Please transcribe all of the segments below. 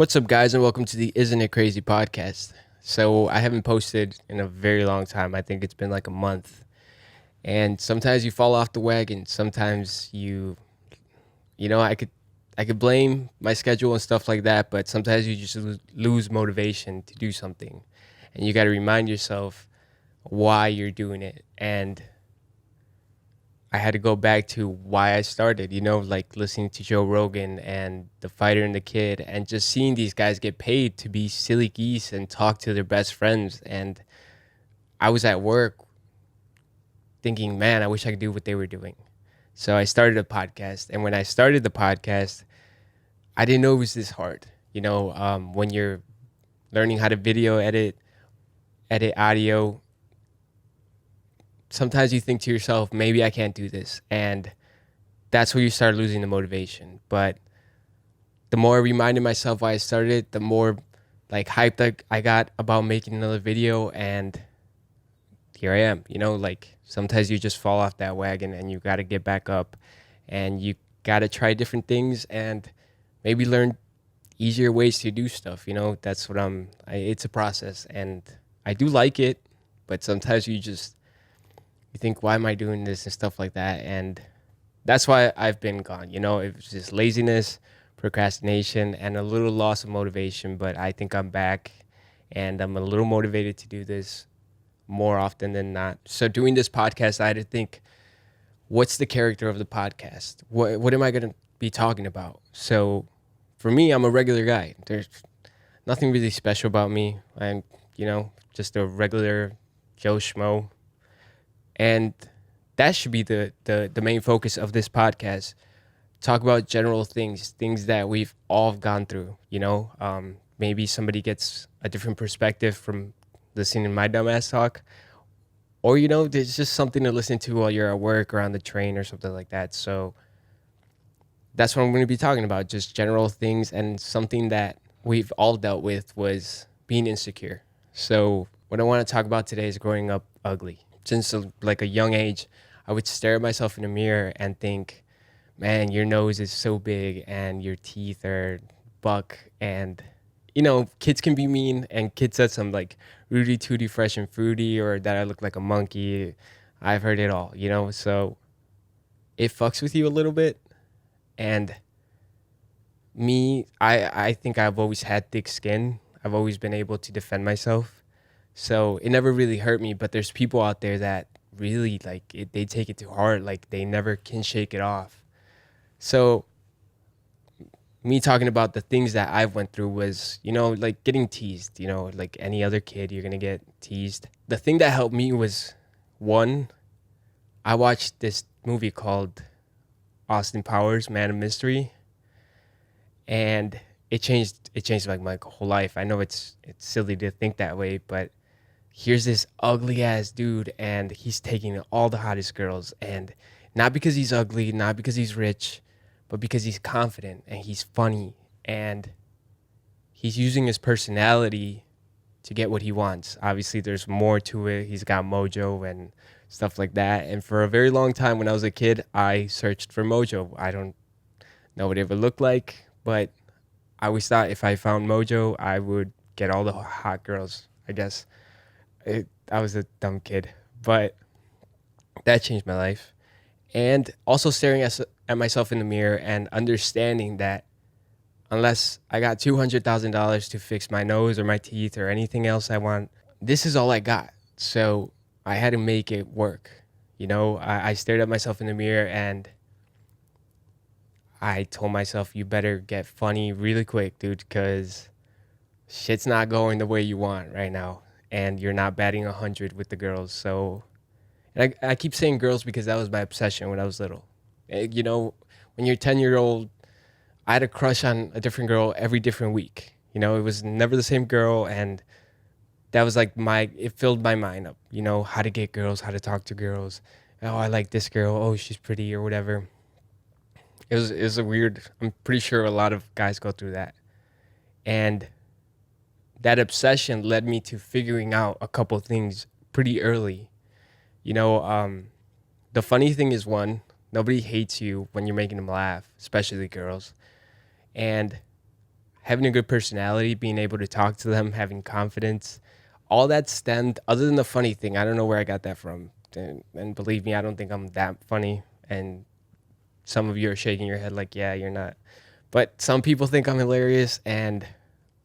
What's up, guys, and welcome to the Isn't It Crazy podcast. So, I haven't posted in a very long time. I think it's been like a month. And sometimes you fall off the wagon. Sometimes I could blame my schedule and stuff like that, but sometimes you just lose motivation to do something. And you got to remind yourself why you're doing it. And I had to go back to why I started, like listening to Joe Rogan and The Fighter and the Kid, and just seeing these guys get paid to be silly geese and talk to their best friends. And I was at work thinking, man, I wish I could do what they were doing. So I started a podcast. And when I started the podcast, I didn't know it was this hard. When you're learning how to video edit audio, sometimes you think to yourself, maybe I can't do this. And that's where you start losing the motivation. But the more I reminded myself why I started, the more like hyped I got about making another video. And here I am. Like sometimes you just fall off that wagon and you got to get back up and you got to try different things and maybe learn easier ways to do stuff. That's what it's a process and I do like it, but sometimes you think, why am I doing this and stuff like that? And that's why I've been gone. It was just laziness, procrastination, and a little loss of motivation. But I think I'm back and I'm a little motivated to do this more often than not. So doing this podcast, I had to think, what's the character of the podcast? What am I going to be talking about? So for me, I'm a regular guy. There's nothing really special about me. I'm, just a regular Joe Schmo. And that should be the main focus of this podcast. Talk about general things that we've all gone through, maybe somebody gets a different perspective from listening to my dumbass talk. Or, there's just something to listen to while you're at work or on the train or something like that. So that's what I'm going to be talking about, just general things. And something that we've all dealt with was being insecure. So what I want to talk about today is growing up ugly. Since like a young age, I would stare at myself in the mirror and think, man, your nose is so big and your teeth are buck. And, kids can be mean, and kids said some like Rudy Tooty Fresh and Fruity or that I look like a monkey. I've heard it all, so it fucks with you a little bit. And me, I think I've always had thick skin. I've always been able to defend myself. So it never really hurt me, but there's people out there that really they take it too hard. Like they never can shake it off. So me talking about the things that I've went through was, like getting teased, like any other kid, you're going to get teased. The thing that helped me was one, I watched this movie called Austin Powers, Man of Mystery. And it changed like my whole life. I know it's silly to think that way, but here's this ugly ass dude and he's taking all the hottest girls, and not because he's ugly, not because he's rich, but because he's confident and he's funny and he's using his personality to get what he wants. Obviously there's more to it. He's got mojo and stuff like that. And for a very long time when I was a kid, I searched for mojo. I don't know what it would look like, but I always thought if I found mojo, I would get all the hot girls, I guess. I was a dumb kid, but that changed my life. And also staring at myself in the mirror and understanding that unless I got $200,000 to fix my nose or my teeth or anything else I want, this is all I got. So I had to make it work. I stared at myself in the mirror and I told myself, you better get funny really quick, dude, because shit's not going the way you want right now. And you're not batting 100 with the girls. So, and I keep saying girls because that was my obsession when I was little. When you're 10-year-old, I had a crush on a different girl every different week. It was never the same girl. And that was like it filled my mind up, how to get girls, how to talk to girls. Oh, I like this girl. Oh, she's pretty or whatever. It was a weird, I'm pretty sure a lot of guys go through that. And that obsession led me to figuring out a couple things pretty early. The funny thing is, one, nobody hates you when you're making them laugh, especially girls. And having a good personality, being able to talk to them, having confidence, all that stemmed, other than the funny thing, I don't know where I got that from. And believe me, I don't think I'm that funny. And some of you are shaking your head like, yeah, you're not. But some people think I'm hilarious, and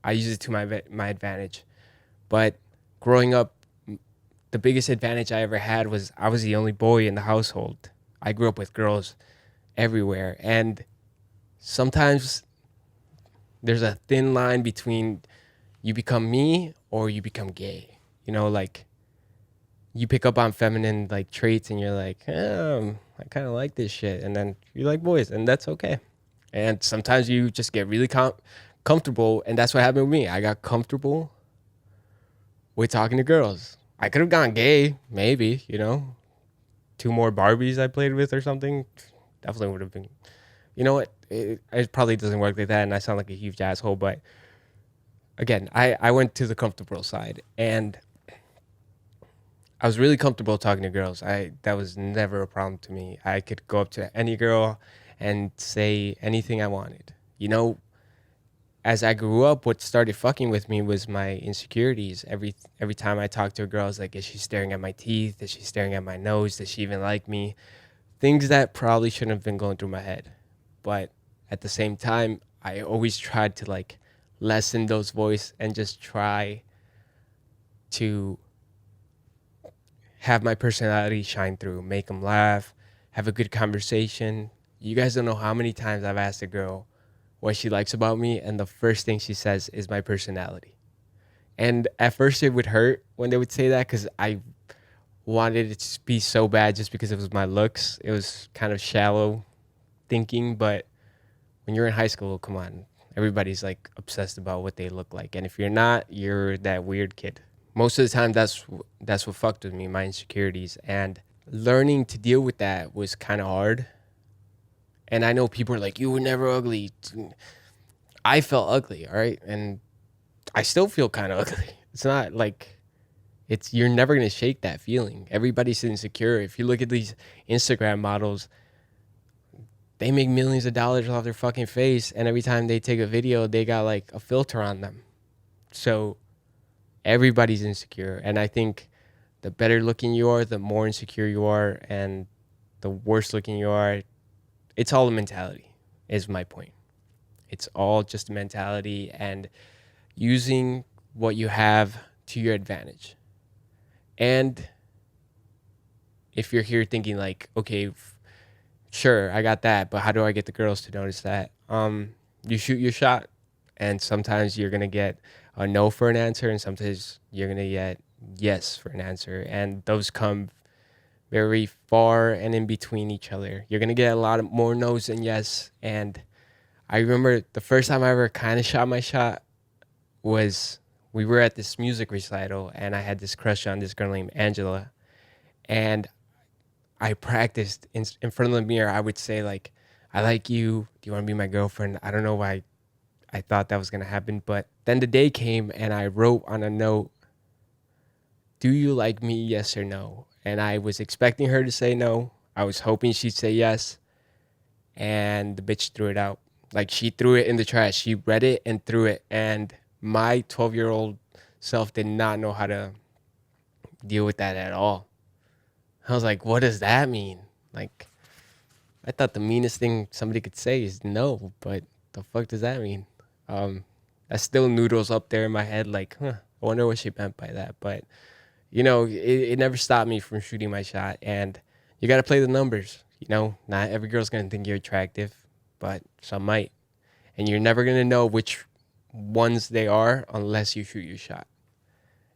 I use it to my advantage. But growing up, the biggest advantage I ever had was I was the only boy in the household. I grew up with girls everywhere, and sometimes there's a thin line between you become me or you become gay. You know, like you pick up on feminine like traits, and you're like, I kind of like this shit, and then you like boys, and that's okay. And sometimes you just get really comfortable, and that's what happened with me. I got comfortable with talking to girls. I could have gone gay, maybe, you know, 2 more Barbies I played with or something. Definitely would have been. You know what? It probably doesn't work like that, and I sound like a huge asshole. But again, I went to the comfortable side, and I was really comfortable talking to girls. That was never a problem to me. I could go up to any girl and say anything I wanted. You know, as I grew up, what started fucking with me was my insecurities. Every time I talked to a girl, I was like, is she staring at my teeth? Is she staring at my nose? Does she even like me? Things that probably shouldn't have been going through my head. But at the same time, I always tried to like lessen those voice and just try to have my personality shine through, make them laugh, have a good conversation. You guys don't know how many times I've asked a girl what she likes about me, and the first thing she says is my personality. And at first it would hurt when they would say that, because I wanted it to be so bad just because it was my looks. It was kind of shallow thinking, but when you're in high school, come on, everybody's like obsessed about what they look like, and if you're not, you're that weird kid. Most of the time, that's what fucked with me, my insecurities, and learning to deal with that was kind of hard. And I know people are like, you were never ugly. I felt ugly, all right, and I still feel kind of ugly. It's not like you're never gonna shake that feeling. Everybody's insecure. If you look at these Instagram models, they make millions of dollars off their fucking face, and every time they take a video, they got like a filter on them. So everybody's insecure, and I think the better looking you are, the more insecure you are, and the worse looking you are. It's all a mentality, is my point. It's all just a mentality and using what you have to your advantage. And if you're here thinking like, okay, sure, I got that, but how do I get the girls to notice that? You shoot your shot, and sometimes you're gonna get a no for an answer, and sometimes you're gonna get yes for an answer, and those come very far and in between each other. You're gonna get a lot of more no's than yes. And I remember the first time I ever kind of shot my shot was we were at this music recital, and I had this crush on this girl named Angela, and I practiced in front of the mirror. I would say like, I like you. Do you want to be my girlfriend? I don't know why I thought that was going to happen. But then the day came, and I wrote on a note, do you like me? Yes or no? And I was expecting her to say no. I was hoping she'd say yes. And the bitch threw it out. Like, she threw it in the trash. She read it and threw it. And my 12-year-old self did not know how to deal with that at all. I was like, what does that mean? Like, I thought the meanest thing somebody could say is no, but the fuck does that mean? That still noodles up there in my head, like, I wonder what she meant by that. But, you know, it never stopped me from shooting my shot. And you got to play the numbers. You know, not every girl's going to think you're attractive, but some might. And you're never going to know which ones they are unless you shoot your shot.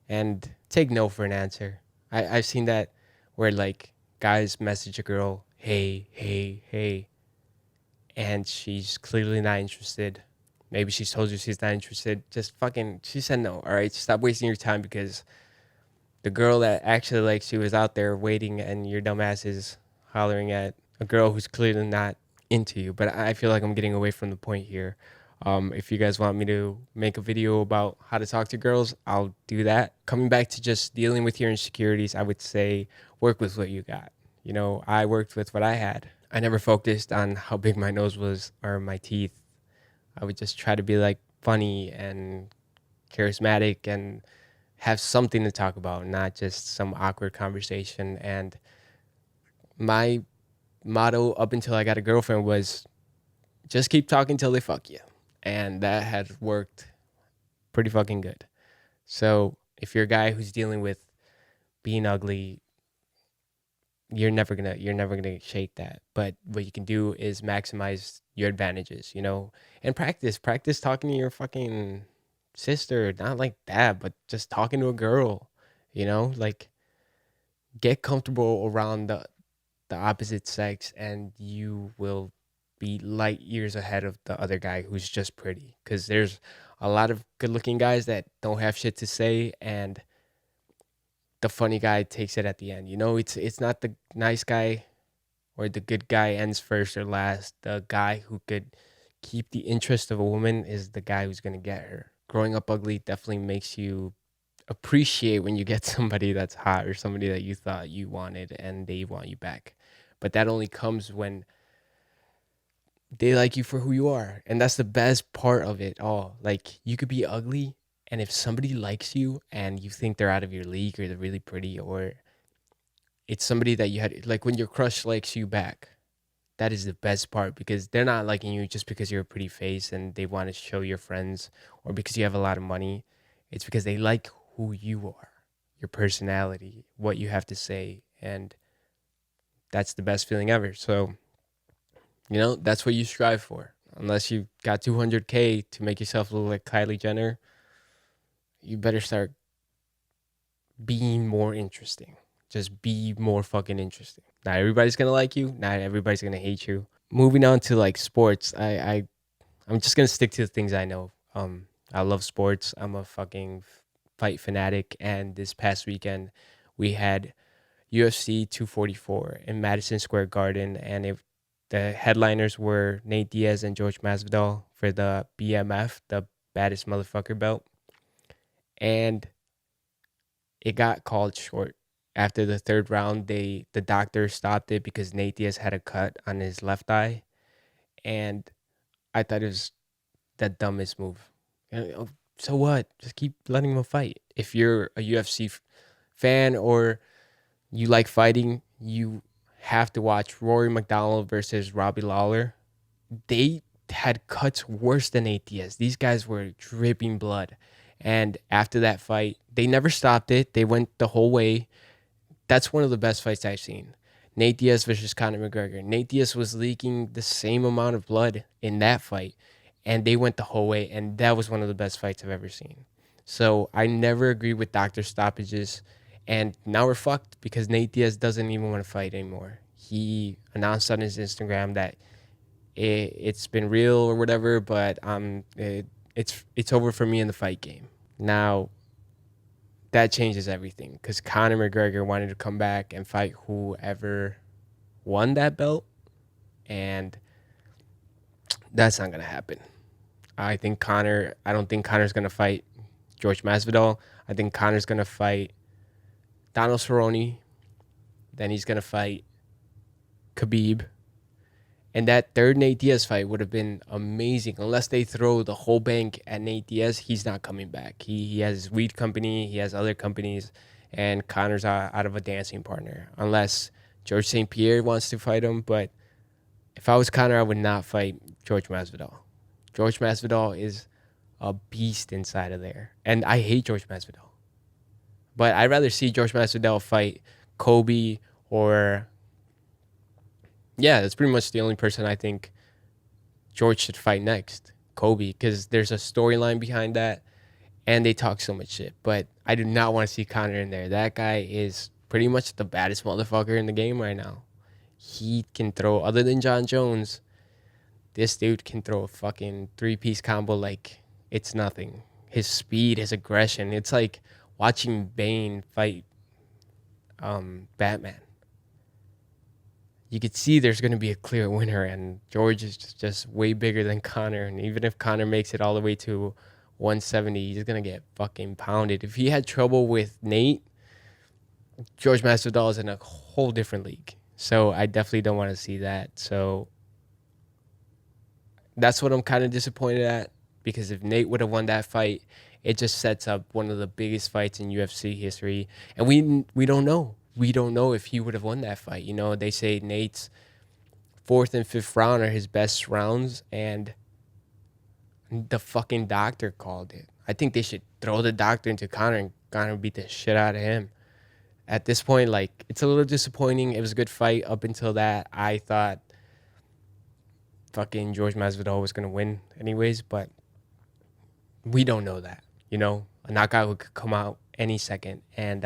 And take no for an answer. I've seen that where, like, guys message a girl, hey, hey, hey, and she's clearly not interested. Maybe she's told you she's not interested. She said no, all right? Stop wasting your time, because the girl that actually likes you is out there waiting, and your dumbass is hollering at a girl who's clearly not into you. But I feel like I'm getting away from the point here. If you guys want me to make a video about how to talk to girls, I'll do that. Coming back to just dealing with your insecurities, I would say work with what you got. You know, I worked with what I had. I never focused on how big my nose was or my teeth. I would just try to be like funny and charismatic and have something to talk about, not just some awkward conversation. And my motto up until I got a girlfriend was just keep talking till they fuck you. And that has worked pretty fucking good. So if you're a guy who's dealing with being ugly, you're never gonna shake that. But what you can do is maximize your advantages, and practice talking to your fucking sister, not like that, but just talking to a girl, like get comfortable around the opposite sex, and you will be light years ahead of the other guy who's just pretty. Because there's a lot of good looking guys that don't have shit to say, and the funny guy takes it at the end. It's not the nice guy or the good guy ends first or last. The guy who could keep the interest of a woman is the guy who's gonna get her. Growing up ugly definitely makes you appreciate when you get somebody that's hot or somebody that you thought you wanted and they want you back. But that only comes when they like you for who you are. And that's the best part of it all. Like, you could be ugly, and if somebody likes you and you think they're out of your league or they're really pretty, or it's somebody that you had, like when your crush likes you back, that is the best part, because they're not liking you just because you're a pretty face and they want to show your friends, or because you have a lot of money. It's because they like who you are, your personality, what you have to say. And that's the best feeling ever. So, that's what you strive for. Unless you got 200K to make yourself look like Kylie Jenner, you better start being more interesting. Just be more fucking interesting. Not everybody's gonna like you. Not everybody's gonna hate you. Moving on to like sports, I'm just gonna stick to the things I know. I love sports. I'm a fucking fight fanatic, and this past weekend we had UFC 244 in Madison Square Garden, and the headliners were Nate Diaz and George Masvidal for the BMF, the baddest motherfucker belt, and it got called short. After the third round, the doctor stopped it because Nate Diaz had a cut on his left eye, and I thought it was the dumbest move. So what? Just keep letting him fight. If you're a UFC fan or you like fighting, you have to watch Rory McDonald versus Robbie Lawler. They had cuts worse than Nate Diaz. These guys were dripping blood. And after that fight, they never stopped it. They went the whole way. That's one of the best fights I've seen. Nate Diaz versus Conor McGregor. Nate Diaz was leaking the same amount of blood in that fight, and they went the whole way, and that was one of the best fights I've ever seen. So I never agree with doctor stoppages, and now we're fucked because Nate Diaz doesn't even want to fight anymore. He announced on his Instagram that it's been real or whatever, but it's over for me in the fight game. Now, that changes everything because Conor McGregor wanted to come back and fight whoever won that belt, and that's not gonna happen. I don't think Conor's gonna fight George Masvidal. I think Conor's gonna fight Donald Cerrone. Then he's gonna fight Khabib. And that third Nate Diaz fight would have been amazing. Unless they throw the whole bank at Nate Diaz, he's not coming back. He has his weed company, he has other companies, and Conor's out of a dancing partner. Unless George St. Pierre wants to fight him. But if I was Conor, I would not fight George Masvidal. George Masvidal is a beast inside of there. And I hate George Masvidal. But I'd rather see George Masvidal fight Kobe or... Yeah, that's pretty much the only person I think George should fight next. Kobe, because there's a storyline behind that, and they talk so much shit. But I do not want to see Conor in there. That guy is pretty much the baddest motherfucker in the game right now. He can throw, other than John Jones, this dude can throw a fucking three-piece combo like it's nothing. His speed, his aggression, it's like watching Bane fight Batman. You could see there's going to be a clear winner, and George is just way bigger than Conor. And even if Conor makes it all the way to 170, he's going to get fucking pounded. If he had trouble with Nate, George Masvidal is in a whole different league. So I definitely don't want to see that. So that's what I'm kind of disappointed at, because if Nate would have won that fight, it just sets up one of the biggest fights in UFC history. And we don't know. We don't know if he would have won that fight. You know, they say Nate's fourth and fifth round are his best rounds, and the fucking doctor called it. I think they should throw the doctor into Conor and Conor beat the shit out of him. At this point, like, it's a little disappointing. It was a good fight up until that. I thought fucking George Masvidal was going to win anyways, but we don't know that. You know, a knockout could come out any second. And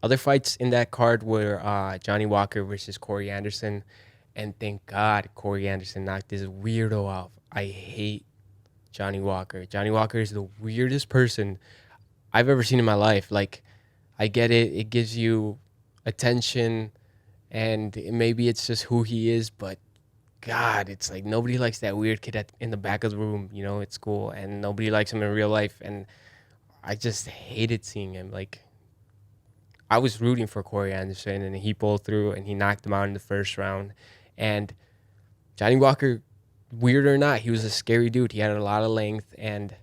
other fights in that card were Johnny Walker versus Corey Anderson. And thank God Corey Anderson knocked this weirdo out. I hate Johnny Walker. Johnny Walker is the weirdest person I've ever seen in my life. Like, I get it. It gives you attention, and maybe it's just who he is, but God, it's like nobody likes that weird kid in the back of the room, you know, at school, and nobody likes him in real life, and I just hated seeing him. Like, I was rooting for Corey Anderson, and he pulled through, and he knocked him out in the first round. And Johnny Walker, weird or not, he was a scary dude. He had a lot of length, and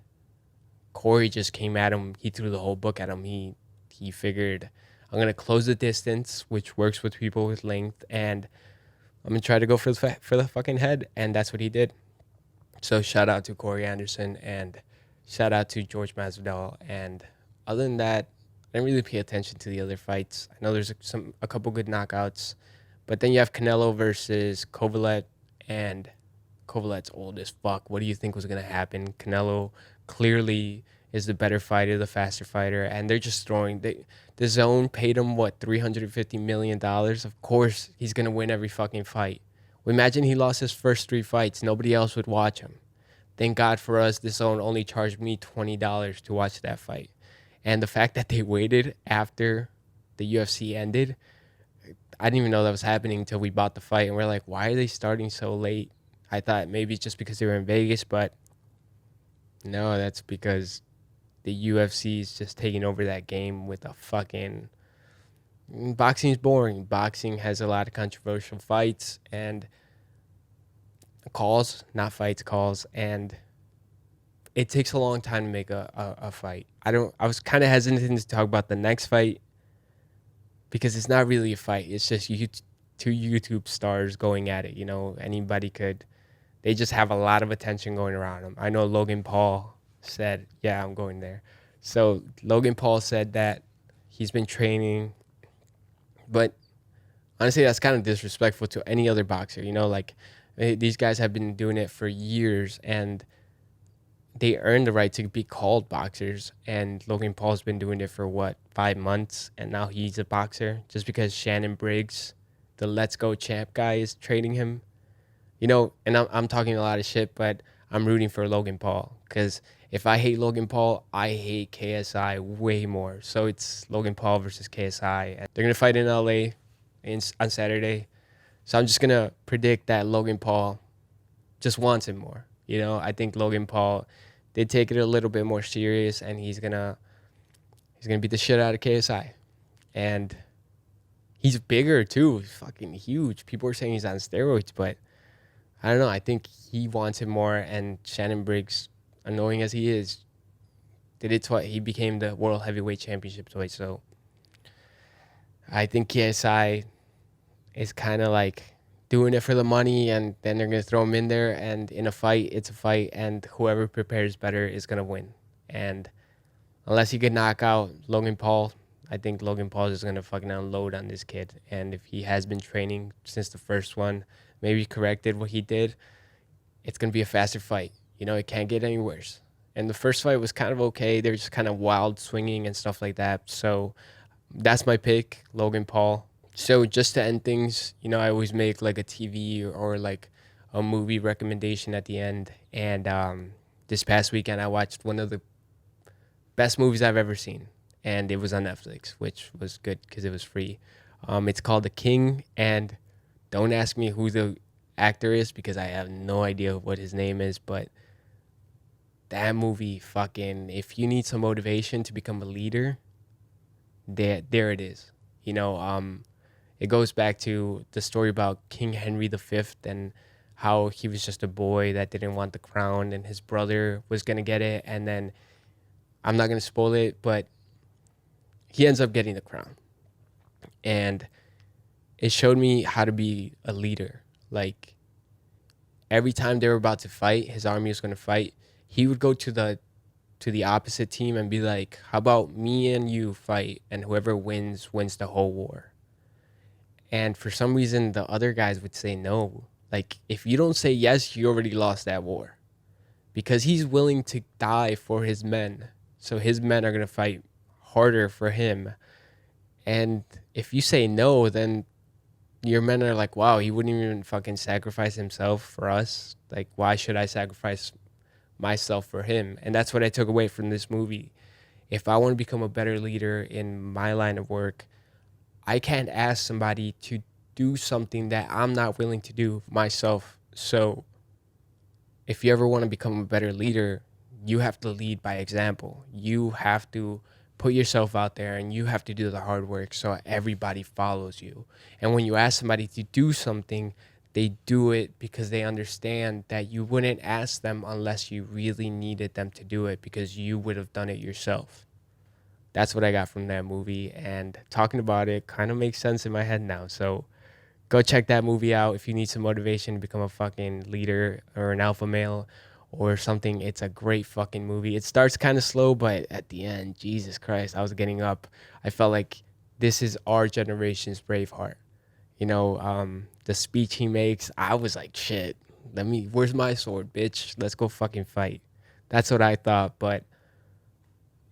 Corey just came at him. He threw the whole book at him. He figured, I'm going to close the distance, which works with people with length, and I'm going to try to go for the fucking head, and that's what he did. So shout out to Corey Anderson, and shout out to George Masvidal. And other than that, I didn't really pay attention to the other fights. I know there's a couple good knockouts, but then you have Canelo versus Kovalev, and Kovalev's old as fuck. What do you think was going to happen? Canelo clearly is the better fighter, the faster fighter, and they're just throwing. The Zone paid him, what, $350 million? Of course, he's going to win every fucking fight. Well, imagine he lost his first 3 fights. Nobody else would watch him. Thank God for us, the Zone only charged me $20 to watch that fight. And the fact that they waited after the UFC ended, I didn't even know that was happening until we bought the fight. And we're like, why are they starting so late? I thought maybe it's just because they were in Vegas, but no, that's because the UFC is just taking over that game with a fucking... Boxing's boring. Boxing has a lot of controversial fights and calls, not fights, calls, and it takes a long time to make a fight. I was kind of hesitant to talk about the next fight because it's not really a fight. It's just two YouTube stars going at it. You know, anybody could. They just have a lot of attention going around them. I know Logan Paul said, yeah, I'm going there. So Logan Paul said that he's been training, but honestly, that's kind of disrespectful to any other boxer. You know, like, these guys have been doing it for years, and they earned the right to be called boxers. And Logan Paul's been doing it for, what, 5 months, and now he's a boxer just because Shannon Briggs, the Let's Go champ guy, is training him. You know, and I'm talking a lot of shit, but I'm rooting for Logan Paul because if I hate Logan Paul, I hate KSI way more. So it's Logan Paul versus KSI. And they're going to fight in LA on Saturday. So I'm just going to predict that Logan Paul just wants it more. You know, I think Logan Paul did take it a little bit more serious, and he's going to beat the shit out of KSI. And he's bigger too. He's fucking huge. People are saying he's on steroids, but I don't know. I think he wants it more, and Shannon Briggs, annoying as he is, did it twice. He became the World Heavyweight Championship twice. So I think KSI is kind of like doing it for the money, and then they're going to throw him in there, and in a fight, it's a fight, and whoever prepares better is going to win. And unless he could knock out Logan Paul, I think Logan Paul is going to fucking unload on this kid. And if he has been training since the first one, maybe corrected what he did, it's going to be a faster fight. You know, it can't get any worse. And the first fight was kind of okay. They were just kind of wild swinging and stuff like that. So that's my pick, Logan Paul. So just to end things, you know, I always make like a TV or like a movie recommendation at the end. And this past weekend, I watched one of the best movies I've ever seen. And it was on Netflix, which was good because it was free. It's called The King, and don't ask me who the actor is because I have no idea what his name is, but that movie fucking, if you need some motivation to become a leader, there it is. You know, it goes back to the story about King Henry V and how he was just a boy that didn't want the crown and his brother was going to get it. And then I'm not going to spoil it, but he ends up getting the crown. And it showed me how to be a leader. Like every time they were about to fight, his army was going to fight, he would go to the opposite team and be like, "How about me and you fight, and whoever wins wins the whole war?" And for some reason, the other guys would say no. Like if you don't say yes, you already lost that war, because he's willing to die for his men. So his men are gonna fight harder for him. And if you say no, then your men are like, wow, he wouldn't even fucking sacrifice himself for us. Like, why should I sacrifice myself for him? And that's what I took away from this movie. If I want to become a better leader in my line of work, I can't ask somebody to do something that I'm not willing to do myself. So if you ever want to become a better leader, you have to lead by example. You have to put yourself out there and you have to do the hard work so everybody follows you. And when you ask somebody to do something, they do it because they understand that you wouldn't ask them unless you really needed them to do it, because you would have done it yourself. That's what I got from that movie. And talking about it kind of makes sense in my head now. So go check that movie out if you need some motivation to become a fucking leader or an alpha male or something. It's a great fucking movie. It starts kind of slow, but at the end, Jesus Christ, I was getting up. I felt like this is our generation's Braveheart. You know, the speech he makes, I was like, shit, where's my sword, bitch? Let's go fucking fight. That's what I thought, but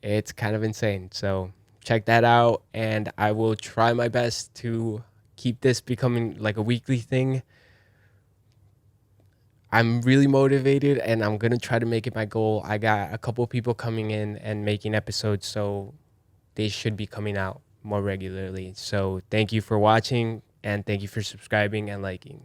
it's kind of insane. So check that out, and I will try my best to keep this becoming like a weekly thing. I'm really motivated and I'm going to try to make it my goal. I got a couple people coming in and making episodes, so they should be coming out more regularly. So thank you for watching, and thank you for subscribing and liking.